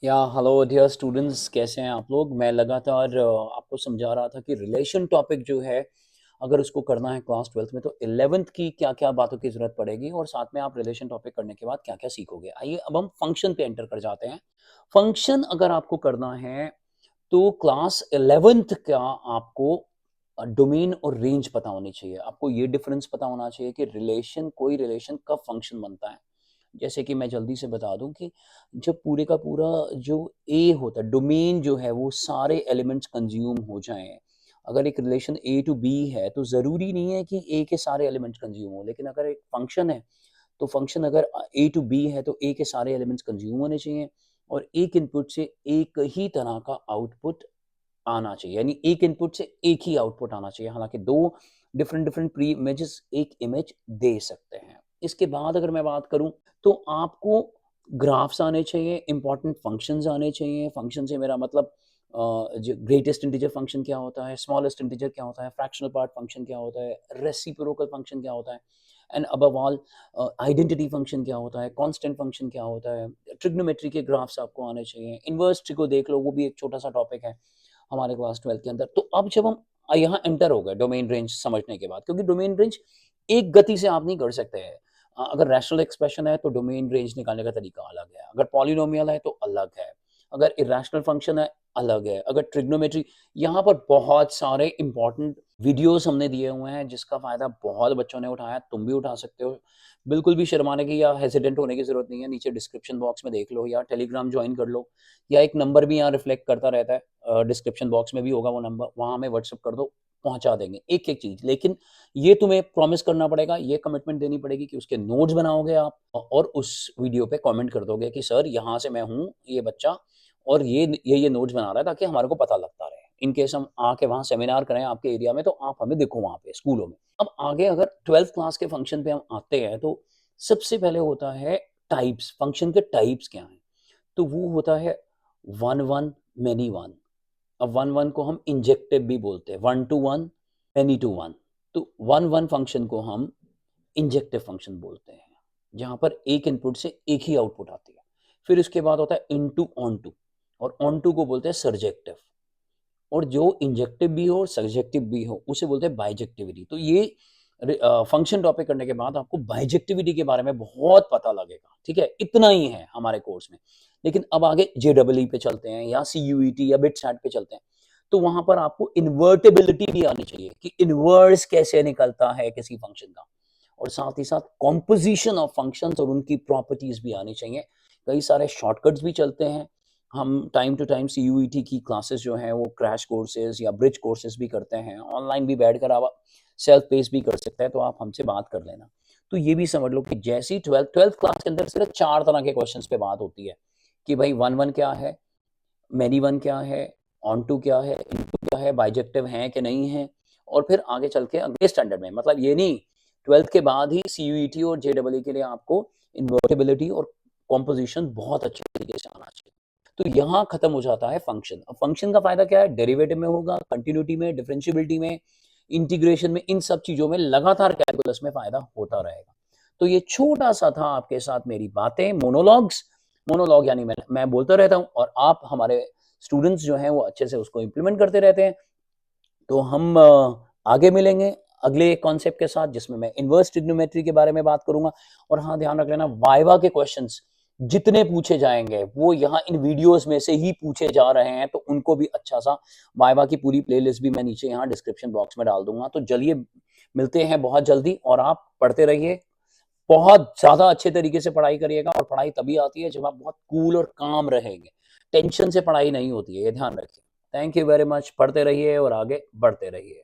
या hello dear students, कैसे हैं आप लोग। मैं लगातार आपको समझा रहा था कि रिलेशन टॉपिक जो है, अगर उसको करना है क्लास 12th में तो 11th की क्या क्या बातों की ज़रूरत पड़ेगी और साथ में आप रिलेशन टॉपिक करने के बाद क्या क्या सीखोगे। आइए अब हम फंक्शन पे एंटर कर जाते हैं। फंक्शन अगर आपको करना है तो क्लास 11th का आपको डोमेन और रेंज पता होनी चाहिए। आपको ये डिफरेंस पता होना चाहिए कि रिलेशन, कोई रिलेशन कब फंक्शन बनता है। जैसे कि मैं जल्दी से बता दूं कि जब पूरे का पूरा जो ए होता है, डोमेन जो है, वो सारे एलिमेंट्स कंज्यूम हो जाएं। अगर एक रिलेशन ए टू बी है तो ज़रूरी नहीं है कि ए के सारे एलिमेंट्स कंज्यूम हो, लेकिन अगर एक फंक्शन है तो फंक्शन अगर ए टू बी है तो ए के सारे एलिमेंट्स कंज्यूम होने चाहिए और एक इनपुट से एक ही तरह का आउटपुट आना चाहिए, यानी एक इनपुट से एक ही आउटपुट आना चाहिए। हालांकि दो डिफरेंट डिफरेंट प्री इमेजेस एक इमेज दे सकते हैं। इसके बाद अगर मैं बात करूं तो आपको ग्राफ्स आने चाहिए, इंपॉर्टेंट फंक्शंस आने चाहिए। फंक्शन से मेरा मतलब जो ग्रेटेस्ट इंटीजर फंक्शन क्या होता है, स्मॉलेस्ट इंटीजर क्या होता है, फ्रैक्शनल पार्ट फंक्शन क्या होता है, रेसिप्रोकल फंक्शन क्या होता है, and above all identity function क्या होता है, कांस्टेंट फंक्शन क्या होता है। ट्रिग्नोमेट्री के ग्राफ्स आपको आने चाहिए। इनवर्स को देख लो, वो भी एक छोटा सा टॉपिक है हमारे क्लास 12 के अंदर। तो अब जब हम यहाँ एंटर हो गए डोमेन रेंज समझने के बाद, क्योंकि डोमेन रेंज एक गति से आप नहीं कर सकते हैं। अगर रैशनल एक्सप्रेशन है तो डोमेन रेंज निकालने का तरीका अलग है, अगर पॉलिनोमियल है तो अलग है, अगर इरेशनल फंक्शन है अलग है, अगर ट्रिग्नोमेट्री। यहाँ पर बहुत सारे इंपॉर्टेंट वीडियोस हमने दिए हुए हैं जिसका फायदा बहुत बच्चों ने उठाया, तुम भी उठा सकते हो। बिल्कुल भी शर्माने की या हेजिडेंट होने की जरूरत नहीं है। नीचे डिस्क्रिप्शन बॉक्स में देख लो या टेलीग्राम ज्वाइन कर लो, या एक नंबर भी यहाँ रिफ्लेक्ट करता रहता है, डिस्क्रिप्शन बॉक्स में भी होगा वो नंबर, वहां हमें व्हाट्सअप कर दो, पहुंचा देंगे एक एक चीज। लेकिन ये तुम्हें प्रॉमिस करना पड़ेगा, ये कमिटमेंट देनी पड़ेगी कि उसके नोट्स बनाओगे आप और उस वीडियो पे कमेंट कर दोगे कि सर यहाँ से मैं हूँ ये बच्चा और ये नोट्स बना रहा है, ताकि हमारे को पता लगता रहे। इन केस हम आके वहाँ सेमिनार करें आपके एरिया में तो आप हमें देखो वहाँ पे स्कूलों में। अब आगे अगर 12th क्लास के फंक्शन पे हम आते हैं तो सबसे पहले होता है टाइप्स। फंक्शन के टाइप्स क्या हैं? तो वो होता है वन वन, मेनी वन। अब वन वन को हम इंजेक्टिव भी बोलते हैं, one to one, many to one. तो वन वन फंक्शन को हम इंजेक्टिव फंक्शन बोलते हैं, जहां पर एक इनपुट से एक ही आउटपुट आती है। फिर इसके बाद होता है इनटू, ऑन टू, और ऑन टू को बोलते हैं सरजेक्टिव। और जो इंजेक्टिव भी हो और सब्जेक्टिव भी हो उसे बोलते हैं बाइजेक्टिविटी। तो ये फंक्शन टॉपिक करने के बाद आपको बाइजेक्टिविटी के बारे में बहुत पता लगेगा। ठीक है, इतना ही है हमारे कोर्स में। लेकिन अब आगे JEE पे चलते हैं या CUET या बिटसैट पे चलते हैं, तो वहां पर आपको इन्वर्टेबिलिटी भी आनी चाहिए कि इनवर्स कैसे निकलता है किसी फंक्शन का, और साथ ही साथ कॉम्पोजिशन ऑफ फंक्शंस और उनकी प्रॉपर्टीज भी आनी चाहिए। कई सारे शॉर्टकट्स भी चलते हैं। हम टाइम टू टाइम CUET की क्लासेस जो हैं वो क्रैश कोर्सेज या ब्रिज कोर्सेज भी करते हैं, ऑनलाइन भी बैठ कर आप सेल्फ पेस भी कर सकते हैं, तो आप हमसे बात कर लेना। तो ये भी समझ लो कि जैसी ट्वेल्थ क्लास के अंदर सिर्फ चार तरह के क्वेश्चन पे बात होती है कि भाई वन वन क्या है, मेनी वन क्या है, ऑन टू क्या है, इनटू क्या है, बाइजेक्टिव है कि नहीं है। और फिर आगे चल के अगले स्टैंडर्ड में, मतलब ये नहीं 12th के बाद ही CUET और JEE के लिए आपको इन्वर्टेबिलिटी और कॉम्पोजिशन बहुत अच्छे तरीके से आना चाहिए। तो यहाँ खत्म हो जाता है फंक्शन। अब फंक्शन का फायदा क्या है? डेरिवेटिव में होगा, कंटिन्यूटी में, डिफरेंशियबिलिटी में, इंटीग्रेशन में, इन सब चीजों में लगातार कैलकुलस में फायदा होता रहेगा। तो ये छोटा सा था आपके साथ मेरी बातें, मोनोलॉग्स। मोनोलॉग यानी मैं बोलता रहता हूँ और आप हमारे स्टूडेंट्स जो हैं वो अच्छे से उसको इम्प्लीमेंट करते रहते हैं। तो हम आगे मिलेंगे अगले कॉन्सेप्ट के साथ, जिसमें मैं इनवर्स ट्रिग्नोमेट्री के बारे में बात करूंगा। और हाँ, ध्यान रख लेना, वाइवा के क्वेश्चंस जितने पूछे जाएंगे वो यहाँ इन वीडियोस में से ही पूछे जा रहे हैं, तो उनको भी अच्छा सा वाइवा की पूरी प्लेलिस्ट भी मैं नीचे यहाँ डिस्क्रिप्शन बॉक्स में डाल दूंगा। तो चलिए मिलते हैं बहुत जल्दी, और आप पढ़ते रहिए, बहुत ज्यादा अच्छे तरीके से पढ़ाई करिएगा। और पढ़ाई तभी आती है जब आप बहुत कूल और काम रहेंगे। टेंशन से पढ़ाई नहीं होती है, ये ध्यान रखिए। Thank you very much. पढ़ते रहिए और आगे बढ़ते रहिए।